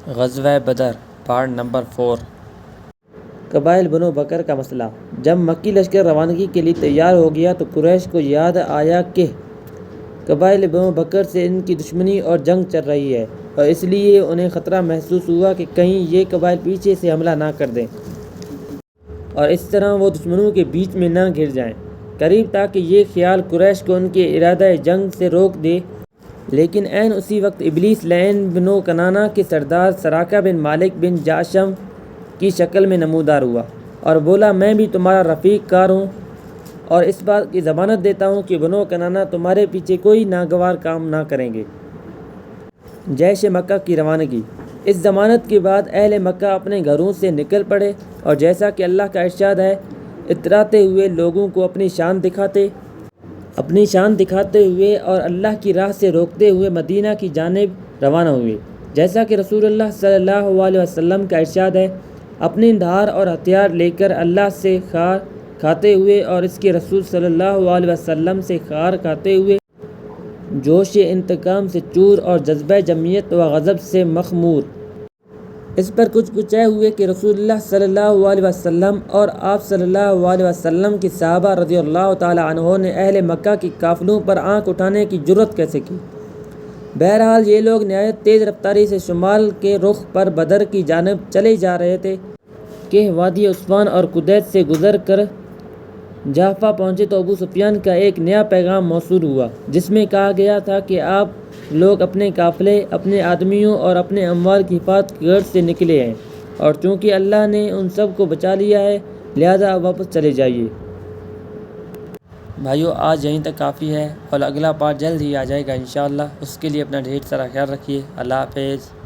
غزوہ بدر part number 4۔ قبائل بنو بکر کا مسئلہ۔ جب مکی لشکر روانگی کے لیے تیار ہو گیا تو قریش کو یاد آیا کہ قبائل بنو بکر سے ان کی دشمنی اور جنگ چل رہی ہے، اور اس لیے انہیں خطرہ محسوس ہوا کہ کہیں یہ قبائل پیچھے سے حملہ نہ کر دیں اور اس طرح وہ دشمنوں کے بیچ میں نہ گر جائیں قریب، تاکہ یہ خیال قریش کو ان کے ارادہ جنگ سے روک دے۔ لیکن عین اسی وقت ابلیس لعین بنو کنانہ کے سردار سراقہ بن مالک بن جعشم کی شکل میں نمودار ہوا اور بولا، میں بھی تمہارا رفیق کار ہوں اور اس بات کی ضمانت دیتا ہوں کہ بنو کنانہ تمہارے پیچھے کوئی ناگوار کام نہ کریں گے۔ جیش مکہ کی روانگی۔ اس ضمانت کے بعد اہل مکہ اپنے گھروں سے نکل پڑے اور جیسا کہ اللہ کا ارشاد ہے، اتراتے ہوئے لوگوں کو اپنی شان دکھاتے ہوئے اور اللہ کی راہ سے روکتے ہوئے مدینہ کی جانب روانہ ہوئے۔ جیسا کہ رسول اللہ صلی اللہ علیہ وسلم کا ارشاد ہے، اپنے دھار اور ہتھیار لے کر اللہ سے خار کھاتے ہوئے اور اس کے رسول صلی اللہ علیہ وسلم سے خار کھاتے ہوئے، جوش انتقام سے چور اور جذبہ جمعیت و غضب سے مخمور، اس پر کچھ کچے ہوئے کہ رسول اللہ صلی اللہ علیہ وسلم اور آپ صلی اللہ علیہ وسلم کے صحابہ رضی اللہ تعالی عنہ نے اہل مکہ کے قافلوں پر آنکھ اٹھانے کی جرأت کیسے کی۔ بہرحال یہ لوگ نہایت تیز رفتاری سے شمال کے رخ پر بدر کی جانب چلے جا رہے تھے کہ وادی عصفان اور قدید سے گزر کر جحفہ پہنچے تو ابو سفیان کا ایک نیا پیغام موصول ہوا، جس میں کہا گیا تھا کہ آپ لوگ اپنے قافلے، اپنے آدمیوں اور اپنے اموال کی حفاظت کی غرض سے نکلے ہیں، اور چونکہ اللہ نے ان سب کو بچا لیا ہے لہذا اب واپس چلے جائیے۔ بھائیو، آج یہیں تک کافی ہے اور اگلا پارٹ جلد ہی آ جائے گا انشاءاللہ۔ اس کے لیے اپنا ڈھیر سارا خیال رکھیے۔ اللہ حافظ۔